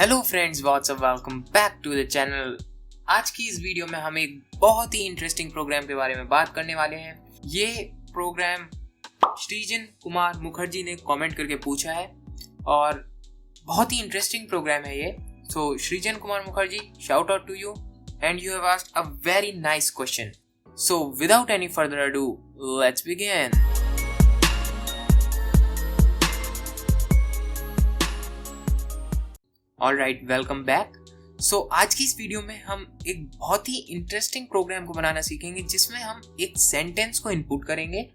Hello friends, what's up, welcome back to the channel. आज की इस वीडियो में हम एक बहुत ही इंटरेस्टिंग प्रोग्राम के बारे में बात करने वाले हैं। ये प्रोग्राम सृजन कुमार मुखर्जी ने कमेंट करके पूछा है और बहुत ही इंटरेस्टिंग प्रोग्राम है ये। So Srijan Kumar Mukherjee, shout out to you and you have asked a very nice question. So without any further ado, let's begin. Alright, welcome back. So आज की इस वीडियो में हम एक बहुत ही इंटरेस्टिंग प्रोग्राम को बनाना सीखेंगे जिसमें हम एक सेंटेंस को इनपुट करेंगे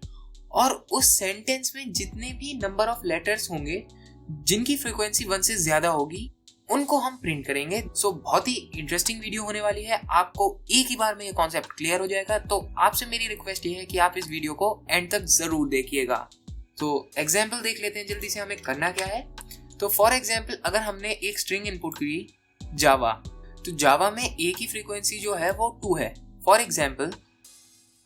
और उस सेंटेंस में जितने भी नंबर ऑफ लेटर्स होंगे जिनकी फ्रीक्वेंसी 1 से ज्यादा होगी उनको हम प्रिंट करेंगे। सो बहुत ही इंटरेस्टिंग वीडियो होने वाली है। आपको एक ही बार में ये कॉन्सेप्ट क्लियर हो जाएगा, तो आपसे मेरी रिक्वेस्ट ये है कि आप इस वीडियो को एंड तक जरूर देखिएगा। तो एग्जाम्पल देख लेते हैं जल्दी से हमें करना क्या है। तो फॉर एग्जाम्पल, अगर हमने एक स्ट्रिंग इनपुट की जावा, तो जावा में ए की फ्रीक्वेंसी जो है वो 2 है। फॉर एग्जाम्पल,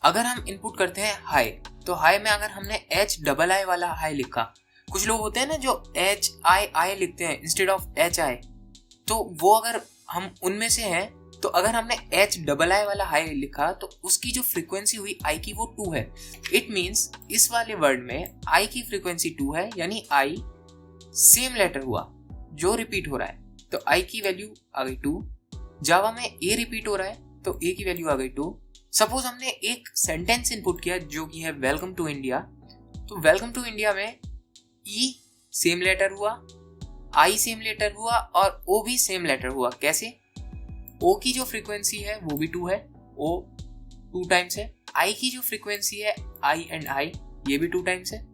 अगर हम इनपुट करते हैं हाई, तो हाई में अगर हमने HII वाला हाई लिखा, कुछ लोग होते हैं ना जो HII लिखते हैं इंस्टेड ऑफ HI, तो वो अगर हम उनमें से हैं, तो अगर हमने HII वाला हाई लिखा तो उसकी जो फ्रीक्वेंसी हुई आई की वो 2 है। इट मीन्स इस वाले वर्ड में आई की फ्रीक्वेंसी 2 है, यानी आई सेम लेटर हुआ जो रिपीट हो रहा है, तो आई की वैल्यू आ गई 2। जावा में ए रिपीट हो रहा है तो ए की वैल्यू आ गई 2। सपोज हमने एक सेंटेंस इनपुट किया जो कि है वेलकम टू इंडिया, तो वेलकम टू इंडिया में ई सेम लेटर हुआ, आई सेम लेटर हुआ और ओ भी सेम लेटर हुआ। कैसे? ओ की जो फ्रीक्वेंसी है वो भी 2 है, ओ 2 टाइम्स है। आई की जो फ्रीक्वेंसी है आई एंड आई, ये भी 2 टाइम्स है,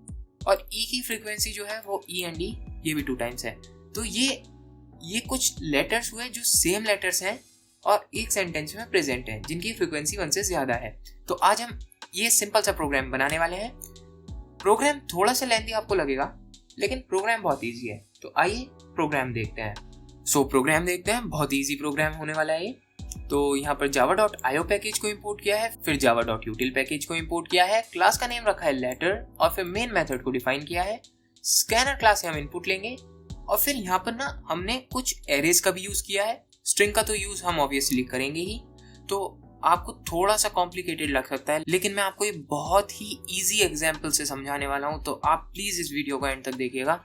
और ई की फ्रीक्वेंसी जो है वो ई एंड ई, ये भी 2 टाइम्स है। तो ये कुछ लेटर्स हुए जो सेम लेटर्स हैं और एक सेंटेंस में प्रेजेंट हैं जिनकी फ्रीक्वेंसी 1 से ज्यादा है। तो आज हम ये सिंपल सा प्रोग्राम बनाने वाले हैं। प्रोग्राम थोड़ा सा लेंथी आपको लगेगा, लेकिन प्रोग्राम बहुत इजी है। तो आइए प्रोग्राम देखते हैं। प्रोग्राम देखते हैं, बहुत इजी प्रोग्राम होने वाला है ये। तो यहाँ पर java.io पैकेज को इंपोर्ट किया है, फिर java.util पैकेज को इंपोर्ट किया है, क्लास का नेम रखा है लेटर और फिर मेन मेथड को डिफाइन किया है। स्कैनर क्लास से हम इनपुट लेंगे और फिर यहाँ पर ना हमने कुछ एरेज का भी यूज किया है। स्ट्रिंग का तो यूज हम ऑब्वियसली करेंगे ही, तो आपको थोड़ा सा कॉम्प्लिकेटेड लग सकता है, लेकिन मैं आपको ये बहुत ही इजी एग्जाम्पल से समझाने वाला हूँ। तो आप प्लीज इस वीडियो को एंड तक देखिएगा।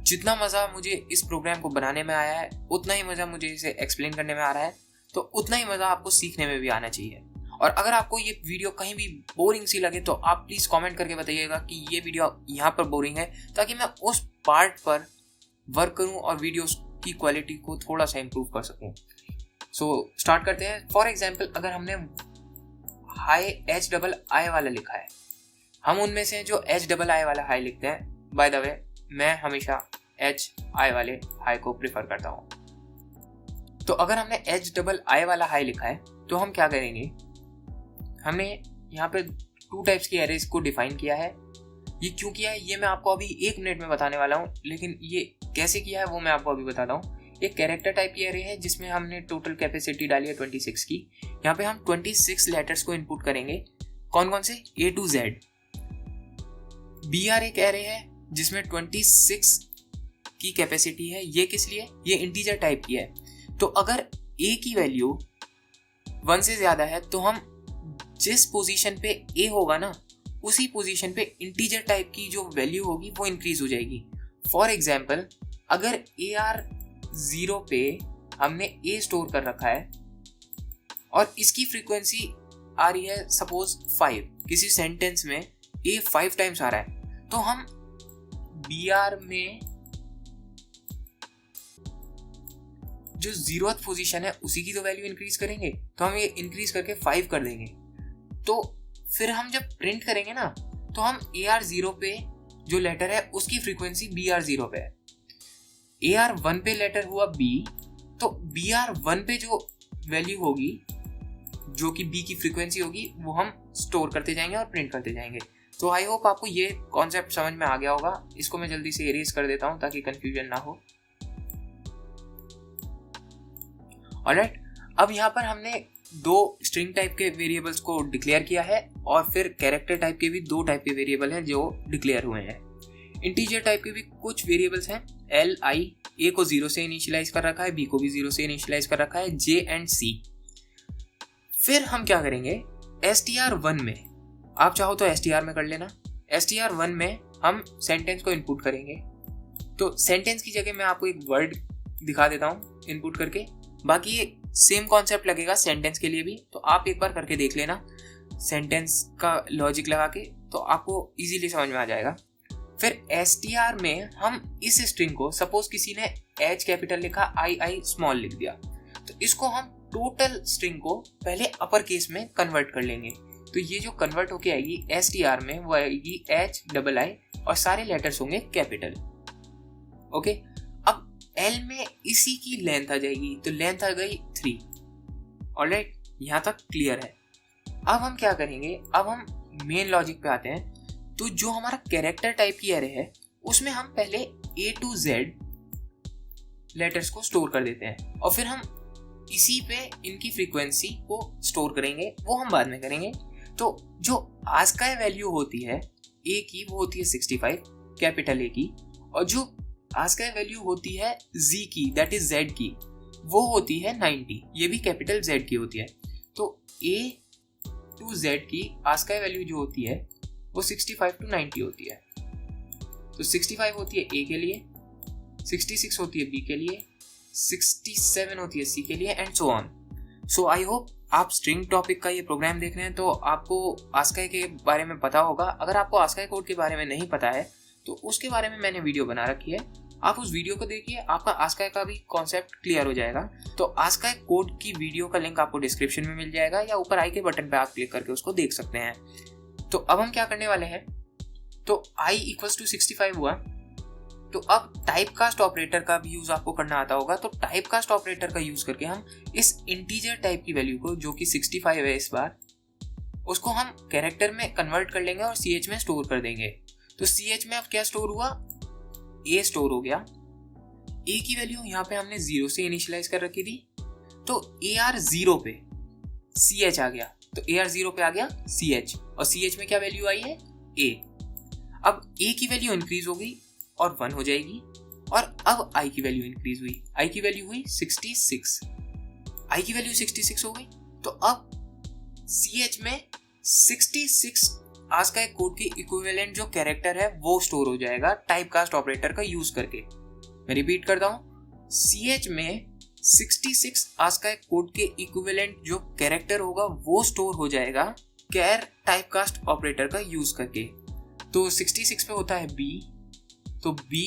जितना मजा मुझे इस प्रोग्राम को बनाने में आया है उतना ही मजा मुझे इसे एक्सप्लेन करने में आ रहा है, तो उतना ही मजा आपको सीखने में भी आना चाहिए। और अगर आपको ये वीडियो कहीं भी बोरिंग सी लगे तो आप प्लीज कमेंट करके बताइएगा कि ये वीडियो यहाँ पर बोरिंग है, ताकि मैं उस पार्ट पर वर्क करूँ और वीडियोस की क्वालिटी को थोड़ा सा इम्प्रूव कर सकूँ। स्टार्ट करते हैं। फॉर एग्जाम्पल, अगर हमने हाई HII वाला लिखा है, हम उनमें से जो HII वाला हाई लिखते हैं, बाय द वे मैं हमेशा HI वाले हाई को प्रेफर करता हूँ। तो अगर हमने HII वाला हाई लिखा है तो हम क्या करेंगे, हमने यहाँ पे 2 टाइप्स की एरेज को डिफाइन किया है। ये क्यों किया है ये मैं आपको अभी 1 मिनट में बताने वाला हूँ, लेकिन ये कैसे किया है वो मैं आपको अभी बताता हूँ। एक कैरेक्टर टाइप की एरे है जिसमें हमने टोटल कैपेसिटी डाली है 26 की। यहाँ पे हम 26 लेटर्स को इनपुट करेंगे। कौन कौन से? A to Z। BR एक एरे है जिसमें 26 की कैपेसिटी है। ये किस लिए? ये इंटीजर टाइप की है। तो अगर A की वैल्यू 1 से ज्यादा है तो हम जिस पोजीशन पे A होगा ना, उसी पोजीशन पे इंटीजर टाइप की जो वैल्यू होगी वो इंक्रीज हो जाएगी। फॉर एग्जाम्पल, अगर AR0 पे हमने A स्टोर कर रखा है और इसकी फ्रीक्वेंसी आ रही है सपोज 5, किसी सेंटेंस में A 5 टाइम्स आ रहा है, तो हम BR में जो 0th पोजीशन है उसी की तो वैल्यू इंक्रीज करेंगे, तो हम ये इंक्रीज करके 5 कर देंगे। तो फिर हम जब प्रिंट करेंगे ना, तो हम AR0 पे जो लेटर है उसकी फ्रीक्वेंसी BR0 पे है। AR1 पे लेटर हुआ B, तो BR1 पे जो वैल्यू होगी, जो कि B की फ्रीक्वेंसी होगी, वो हम स्टोर करते जाएंगे और प्रिंट करते जाएंगे। तो आई होप आपको ये कॉन्सेप्ट समझ में आ गया होगा। इसको मैं जल्दी से इरेज कर देता हूँ ताकि कंफ्यूजन ना हो। ऑलराइट, अब यहाँ पर हमने 2 स्ट्रिंग टाइप के वेरिएबल्स को डिक्लेयर किया है और फिर कैरेक्टर टाइप के भी 2 टाइप के वेरिएबल हैं जो डिक्लेयर हुए हैं। इंटीजर टाइप के भी कुछ वेरिएबल्स हैं, LI ए को 0 से इनिशियलाइज कर रखा है, बी को भी 0 से इनिशियलाइज कर रखा है, जे एंड सी। फिर हम क्या करेंगे, str1 में, आप चाहो तो str में कर लेना, str1 में हम सेंटेंस को इनपुट करेंगे। तो सेंटेंस की जगह मैं आपको एक वर्ड दिखा देता हूँ इनपुट करके, बाकी ये सेम कॉन्सेप्ट लगेगा सेंटेंस के लिए भी, तो आप एक बार करके देख लेना सेंटेंस का लॉजिक लगा के, तो आपको इजीली समझ में आ जाएगा। फिर str में हम इस स्ट्रिंग को, सपोज किसी ने h कैपिटल लिखा, i स्मॉल लिख दिया, तो इसको हम टोटल स्ट्रिंग को पहले अपर केस में कन्वर्ट कर लेंगे। तो ये जो कन्वर्ट होके आएगी str में, वो आएगी HII और सारे लेटर्स होंगे कैपिटल। ओके, अब L में इसी की लेंथ आ जाएगी, तो लेंथ आ गई 3। ऑलराइट, यहाँ तक क्लियर है। अब हम क्या करेंगे, अब हम मेन लॉजिक पे आते हैं। तो जो हमारा कैरेक्टर टाइप की एरे है, उसमें हम पहले A to Z लेटर्स को स्टोर कर देते हैं, और फिर हम इसी पे इनकी फ्रीक्वेंसी को स्टोर करेंगे, वो हम बाद में करेंगे। तो जो ASCII वैल्यू होती है A की, वो होती है 65 कैपिटल A की, और जो ASCII वैल्यू होती है Z की, दैट इज Z की, वो होती है 90, ये भी कैपिटल Z की होती है। तो A to Z की ASCII वैल्यू जो होती है वो 65 to 90 होती है। तो 65 होती है A के लिए, 66 होती है B के लिए, 67 होती है C के लिए, and so on. So I hope आप स्ट्रिंग टॉपिक का ये प्रोग्राम देख रहे हैं तो आपको ASCII के बारे में पता होगा। अगर आपको ASCII कोड के बारे में नहीं पता है तो उसके बारे में मैंने वीडियो बना रखी है, आप उस वीडियो को देखिए, आपका ASCII का भी कॉन्सेप्ट क्लियर हो जाएगा। तो ASCII कोड की वीडियो का लिंक आपको डिस्क्रिप्शन में मिल जाएगा, या ऊपर आई के बटन पे आप क्लिक करके उसको देख सकते हैं। तो अब हम क्या करने वाले हैं, तो i = 65 हुआ, तो अब टाइप कास्ट ऑपरेटर का भी यूज आपको करना आता होगा। तो टाइप कास्ट ऑपरेटर का यूज करके हम इस इंटीजर टाइप की वैल्यू को, जो कि 65 है इस बार, उसको हम कैरेक्टर में कन्वर्ट कर लेंगे और ch में स्टोर कर देंगे। तो ch में अब क्या स्टोर हुआ, a स्टोर हो गया। a की वैल्यू यहाँ पे हमने 0 से इनिशियलाइज कर रखी थी, तो AR0 पे ch आ गया, तो AR0 पे आ गया ch, और ch में क्या वैल्यू आई है, a। अब a की वैल्यू इंक्रीज हो गई और 1 हो जाएगी, और अब i की वैल्यू इंक्रीज हुई, i की वैल्यू हुई 66, i की वैल्यू 66 हो गई। तो अब ch में 66 ASCII कोड की इक्विवेलेंट जो कैरेक्टर है वो स्टोर हो जाएगा टाइप कास्ट ऑपरेटर का यूज करके। मैं रिपीट करता हूं, ch में 66 ASCII कोड के इक्विवेलेंट जो कैरेक्टर होगा वो स्टोर हो जाएगा कैर टाइप कास्ट ऑपरेटर का यूज करके। तो 66 पे होता है b, तो b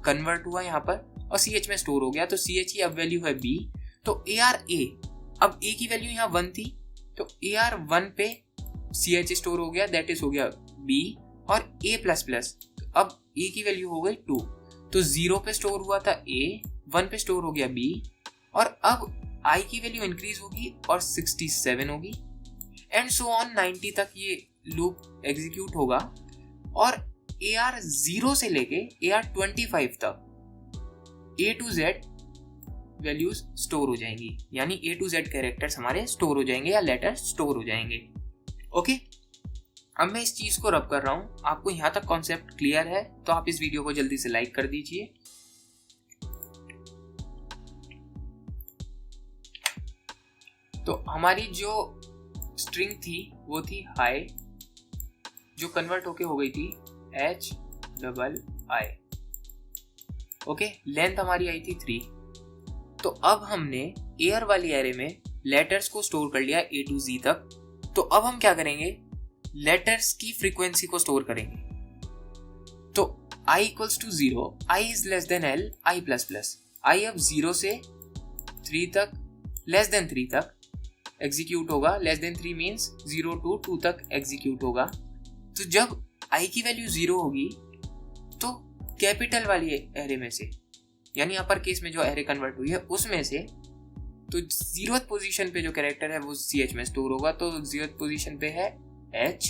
कन्वर्ट हुआ यहाँ पर और ch में स्टोर हो गया, तो ch की अब वैल्यू है b। तो AR-A, अब a की वैल्यू यहाँ 1 थी, तो AR1 पे ch स्टोर हो गया, दैट इज हो गया b, और a++, अब a की वैल्यू हो गई 2, तो 0 पे स्टोर हुआ था a, 1 पे स्टोर हो गया b, और अब i की वैल्यू इंक्रीज होगी और 67 होगी, एंड सो ऑन 90 तक ये लूप एग्जीक्यूट होगा, और AR0 से लेके AR25 तक A to Z values store हो जाएंगी, यानी A to Z कैरेक्टर्स हमारे स्टोर हो जाएंगे या लेटर स्टोर हो जाएंगे। ओके, अब मैं इस चीज को रब कर रहा हूं, आपको यहां तक कॉन्सेप्ट क्लियर है तो आप इस वीडियो को जल्दी से लाइक कर दीजिए। तो हमारी जो स्ट्रिंग थी वो थी हाई, जो कन्वर्ट होके हो गई थी HII। ओके, लेंथ हमारी आई थी 3। तो अब हमने एयर वाली एरे में लेटर्स को स्टोर कर लिया A to Z तक। तो अब हम क्या करेंगे, लेटर्स की फ्रीक्वेंसी को स्टोर करेंगे। तो i = 0, i is less than L, i++, i अब 0 से 3 तक, लेस देन 3 तक एग्जीक्यूट होगा। लेस देन 3 मीन्स 0 to 2 तक एग्जीक्यूट होगा। तो जब i की वैल्यू 0 होगी तो कैपिटल वाली एरे में से, यानी अपर केस में जो एरे कन्वर्ट हुई है उसमें से, तो 0th पोजीशन पे जो कैरेक्टर है वो ch में स्टोर होगा। तो 0th पोजीशन पे है h,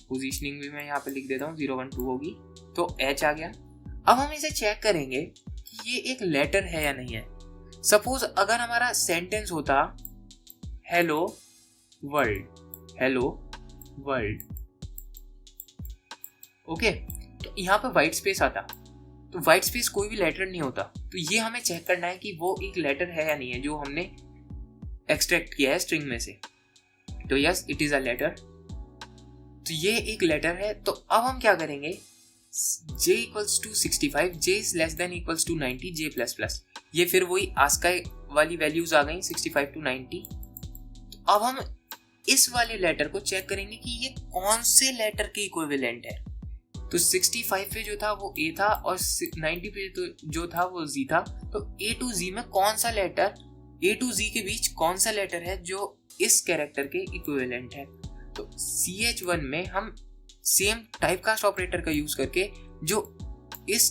पोजीशनिंग भी मैं यहाँ पे लिख देता हूँ, 0 1 2 होगी, तो h आ गया। अब हम इसे चेक करेंगे कि ये एक लेटर है या नहीं है। सपोज अगर हमारा सेंटेंस होता hello world, hello world, okay, तो यहाँ पे व्हाइट स्पेस आता, तो व्हाइट स्पेस कोई भी लेटर नहीं होता, तो ये हमें चेक करना है कि वो एक लेटर है या नहीं है जो हमने एक्सट्रैक्ट किया है स्ट्रिंग में से। तो yes, it is a letter. तो ये एक लेटर है। तो अब हम क्या करेंगे, j equals to 65, j is less than equals to 90, j plus plus, ये फिर वही आस्काई वाली वैल्यूज आ गई 65 टू 90। तो अब हम इस वाले लेटर को चेक करेंगे कि ये कौन से लेटर के इक्विवेलेंट है। तो 65 पे जो था वो a था और 90 पे तो जो था वो z था। तो a टू z में कौन सा लेटर, a टू z के बीच कौन सा लेटर है जो इस कैरेक्टर के इक्विवेलेंट है। तो ch1 में हम सेम टाइपकास्ट ऑपरेटर का यूज करके जो इस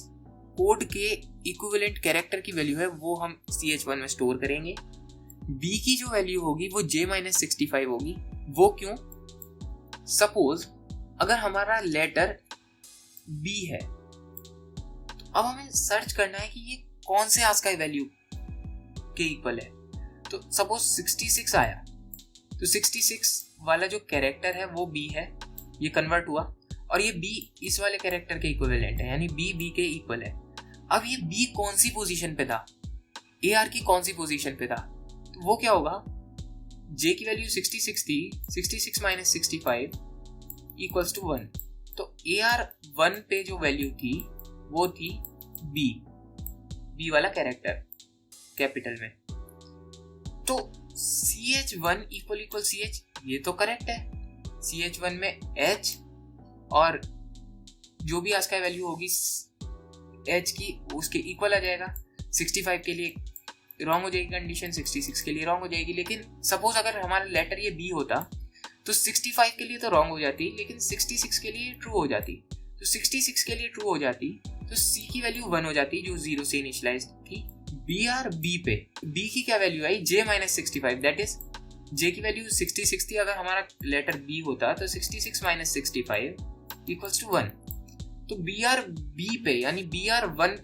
कोड के इक्विवेलेंट कैरेक्टर की वैल्यू है वो हम ch1 में स्टोर करेंगे। b की जो वैल्यू होगी वो j-65 होगी। वो क्यों? सपोज अगर हमारा लेटर b है तो अब हमें सर्च करना है कि ये कौन से आस्काई वैल्यू के इक्वल है। तो सपोज 66 आया, तो 66 वाला जो कैरेक्टर है वो b है, ये कन्वर्ट हुआ और ये b इस वाले कैरेक्टर के इक्विवेलेंट है, यानी b के इक्वल है। अब ये b कौन सी पोजीशन पे था, ar की कौन सी पोजीशन पे था, तो वो क्या होगा, j की वैल्यू 66 थी, 66 माइनस 65 इक्वल्स टू 1। तो AR1 पे जो वैल्यू थी वो थी B वाला कैरेक्टर कैपिटल में। तो CH1 इक्वल CH, ये तो करेक्ट है। CH1 में H और जो भी आज का वैल्यू होगी H की उसके इक्वल आ जाएगा। 65 के लिए रॉन्ग हो जाएगी कंडीशन, 66 के लिए रॉन्ग हो जाएगी। लेकिन सपोज अगर हमारा लेटर ये B होता तो 65 के लिए तो रॉन्ग हो जाती, लेकिन 66 के लिए ट्रू हो जाती। तो 66 के लिए ट्रू हो जाती तो C की वैल्यू 1 हो जाती जो 0 से इनिशियलाइज थी। B पे B की क्या value I, j-65, that is J की वैल्यू 66 थी। अगर हमारा लेटर B होता तो 66 माइनस 65 इक्वल्स टू 1। तो B पे यानी BR1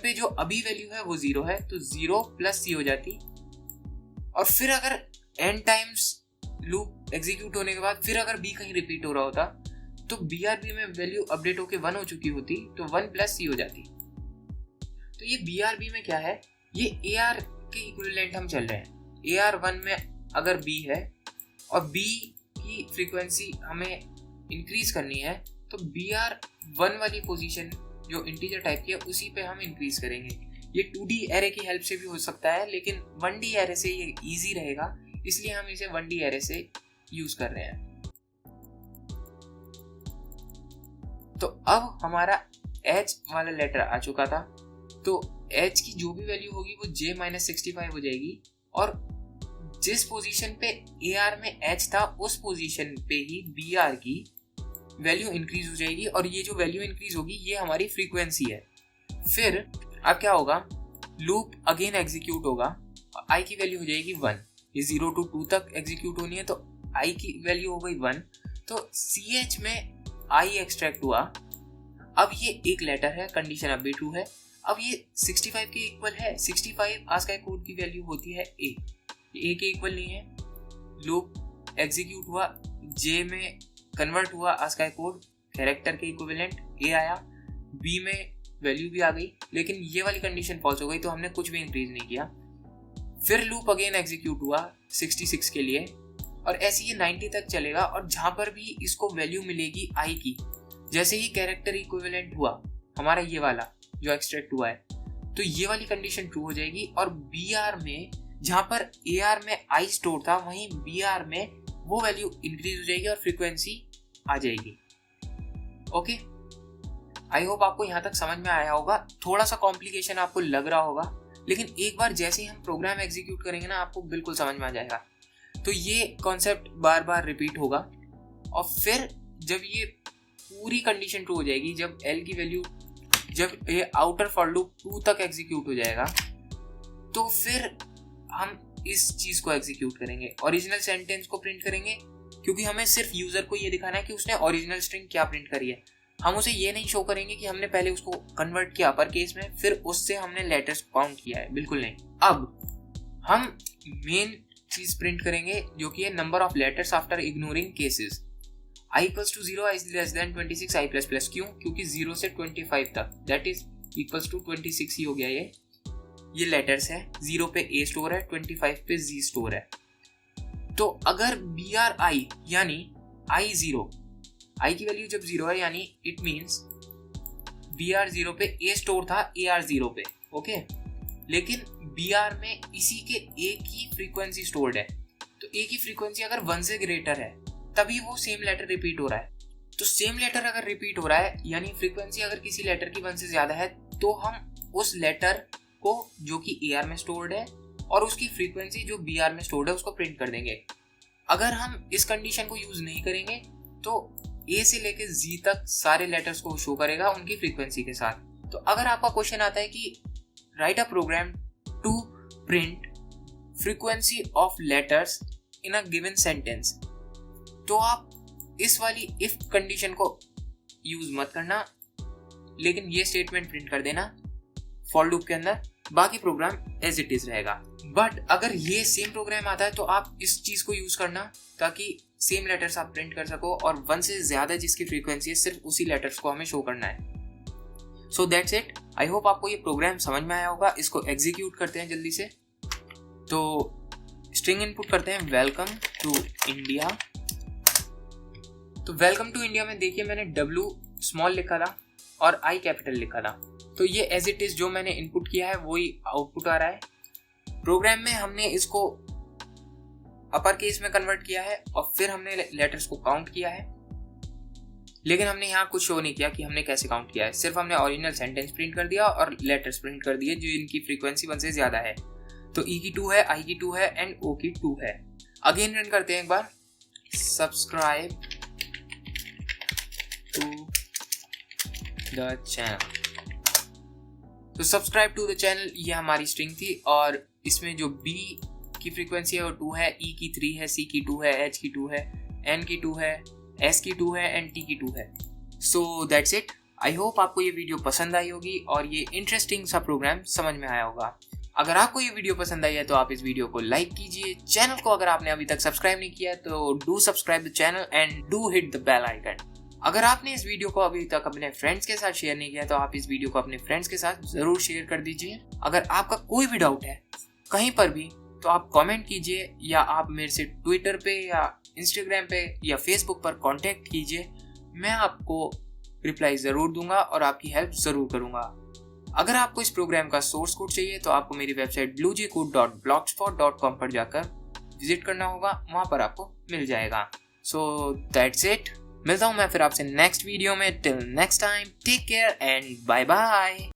पे जो अभी वैल्यू है वो 0 है, तो 0 प्लस C हो जाती। और फिर अगर n टाइम्स लूप एग्जीक्यूट होने के बाद फिर अगर B कहीं रिपीट हो रहा होता तो BRB में वैल्यू अपडेट होके 1 हो चुकी होती, तो 1 प्लस C हो जाती। तो ये BRB में क्या है, ये AR के इक्विवेलेंट हम चल रहे हैं। AR1 में अगर B है और B की फ्रीक्वेंसी हमें इंक्रीज करनी है तो BR1 वाली पोजीशन जो इंटीजर टाइप की है उसी पे हम इंक्रीज करेंगे। ये 2D एरे की हेल्प से भी हो सकता है, लेकिन 1D एरे से ये इजी रहेगा, इसलिए हम इसे 1D एरे से यूज कर रहे हैं। तो अब हमारा H वाला लेटर आ चुका था, तो H की जो भी वैल्यू होगी वो j-65 हो जाएगी और जिस पोजीशन पे AR में H था उस पोजीशन पे ही BR की वैल्यू इंक्रीज हो जाएगी और ये जो वैल्यू इंक्रीज होगी ये हमारी फ्रीक्वेंसी है। फिर अब क्या होगा, लूप अगेन एग्जीक्यूट होगा और I की वैल्यू हो जाएगी 1। ये 0 to 2 तक एग्जीक्यूट होनी है, तो I की वैल्यू हो गई 1। तो CH में I एक्सट्रैक्ट हुआ। अब ये एक लेटर है, कंडीशन अब भी ट्रू है। अब ये 65 के इक्वल है, 65 आस्काई कोड की वैल्यू होती है A के इक्वल नहीं है। लूप एग्जीक्यूट हुआ, J में कन्वर्ट हुआ आस्काई कोड, कैरेक्टर के इक्विवेलेंट A आया, B में वैल्यू भी आ गई, लेकिन ये वाली कंडीशन फॉल्स हो गई तो हमने कुछ भी इंक्रीज नहीं किया। फिर लूप अगेन एग्जीक्यूट हुआ 66 के लिए और ऐसे ये 90 तक चलेगा और जहां पर भी इसको वैल्यू मिलेगी I की, जैसे ही कैरेक्टर इक्विवेलेंट हुआ हमारा ये वाला जो एक्सट्रैक्ट हुआ है, तो ये वाली कंडीशन ट्रू हो जाएगी और BR में जहां पर AR में I स्टोर था वहीं BR में वो वैल्यू इंक्रीज हो जाएगी और फ्रीक्वेंसी आ जाएगी। ओके, आई होप आपको यहाँ तक समझ में आया होगा। थोड़ा सा कॉम्प्लिकेशन आपको लग रहा होगा, लेकिन एक बार जैसे ही हम प्रोग्राम एग्जीक्यूट करेंगे ना आपको बिल्कुल समझ में आ जाएगा। तो ये कॉन्सेप्ट बार बार रिपीट होगा और फिर जब ये पूरी कंडीशन ट्रू हो जाएगी, जब L की वैल्यू, जब ये आउटर फॉर लूप 2 तक एग्जीक्यूट हो जाएगा, तो फिर हम इस चीज को एग्जीक्यूट करेंगे, ओरिजिनल सेंटेंस को प्रिंट करेंगे, क्योंकि हमें सिर्फ यूजर को ये दिखाना है कि उसने ओरिजिनल स्ट्रिंग क्या प्रिंट करी है। हम उसे ये नहीं शो करेंगे कि हमने पहले उसको कन्वर्ट किया अपर केस में फिर उससे हमने लेटर्स काउंट किया है, बिल्कुल नहीं। अब हम मेन चीज प्रिंट करेंगे जो कि है number of letters after ignoring cases. I = 0, I < 26, I++। क्यों? क्योंकि 0 से 25 तक, दैट इज इक्वल्स टू 26 ही हो गया। ये लेटर्स है, 0 पे A स्टोर है, 25 पे Z स्टोर है। तो अगर BRI यानी I0, I की वैल्यू जब 0 है यानी इट मीन्स BR0 पे A स्टोर था AR0 पे, ओके। लेकिन BR में इसी के A की फ्रीक्वेंसी स्टोर्ड है। तो A की फ्रीक्वेंसी अगर 1 से ग्रेटर है तभी वो सेम लेटर रिपीट हो रहा है। तो सेम लेटर अगर रिपीट हो रहा है यानी फ्रीक्वेंसी अगर किसी लेटर की 1 से ज्यादा है तो हम उस लेटर को जो कि AR में स्टोर्ड है और उसकी फ्रीक्वेंसी जो BR में स्टोर्ड है उसको प्रिंट कर देंगे। अगर हम इस कंडीशन को यूज नहीं करेंगे तो A से लेके Z तक सारे लेटर्स को शो करेगा उनकी फ्रीक्वेंसी के साथ। तो अगर आपका क्वेश्चन आता है कि write a program to print frequency of letters in a given sentence, तो आप इस वाली इफ कंडीशन को यूज मत करना, लेकिन ये स्टेटमेंट प्रिंट कर देना फॉर लूप के अंदर, बाकी प्रोग्राम एज इट इज रहेगा। बट अगर ये सेम प्रोग्राम आता है तो आप इस चीज को यूज करना ताकि सेम लेटर्स आप प्रिंट कर सको और 1 से ज्यादा जिसकी फ्रीक्वेंसी है सिर्फ उसी लेटर्स को हमें शो करना है। सो दैट्स इट। आई होप आपको ये प्रोग्राम समझ में आया होगा। इसको एग्जीक्यूट करते हैं जल्दी से। तो स्ट्रिंग इनपुट करते हैं वेलकम टू इंडिया। तो वेलकम टू इंडिया में देखिए मैंने W स्मॉल लिखा था और I कैपिटल लिखा था। तो ये एज इट इज जो मैंने इनपुट किया है वही आउटपुट आ रहा है। प्रोग्राम में हमने इसको अपर केस में कन्वर्ट किया है और फिर हमने लेटर्स को काउंट किया है, लेकिन हमने यहाँ कुछ शो नहीं किया कि हमने कैसे काउंट किया है। सिर्फ हमने ओरिजिनल सेंटेंस प्रिंट कर दिया और लेटर्स प्रिंट कर दिए जो इनकी फ्रीक्वेंसी 1 से ज्यादा है। तो E की 2 है, I की 2 है एंड O की 2 है। अगेन रन करते हैं एक बार। Subscribe to the channel. तो सब्सक्राइब टू द चैनल ये हमारी स्ट्रिंग थी और इसमें जो B की फ्रीक्वेंसी है वो 2 है, E की 3 है, C की 2 है, H की 2 है, N की 2 है, S की 2 है एंड T की 2 है। सो दैट्स इट। आई होप आपको ये वीडियो पसंद आई होगी और ये इंटरेस्टिंग सा प्रोग्राम समझ में आया होगा। अगर आपको ये वीडियो पसंद आई है तो आप इस वीडियो को लाइक कीजिए। चैनल को अगर आपने अभी तक सब्सक्राइब नहीं किया है तो do subscribe the channel and do hit the bell icon. अगर आपने इस वीडियो को अभी तक अपने फ्रेंड्स के साथ शेयर नहीं किया तो आप इस वीडियो को अपने फ्रेंड्स के साथ जरूर शेयर कर दीजिए। अगर आपका कोई भी डाउट है कहीं पर भी तो आप कमेंट कीजिए या आप मेरे से ट्विटर पे या इंस्टाग्राम पे या फेसबुक पर कांटेक्ट कीजिए। मैं आपको रिप्लाई ज़रूर दूंगा और आपकी हेल्प ज़रूर करूंगा। अगर आपको इस प्रोग्राम का सोर्स कोड चाहिए तो आपको मेरी वेबसाइट bluejcode.blogspot.com पर जाकर विजिट करना होगा, वहाँ पर आपको मिल जाएगा। So that's it. मिलता हूँ मैं फिर आपसे नेक्स्ट वीडियो में। Till next time take care and bye bye.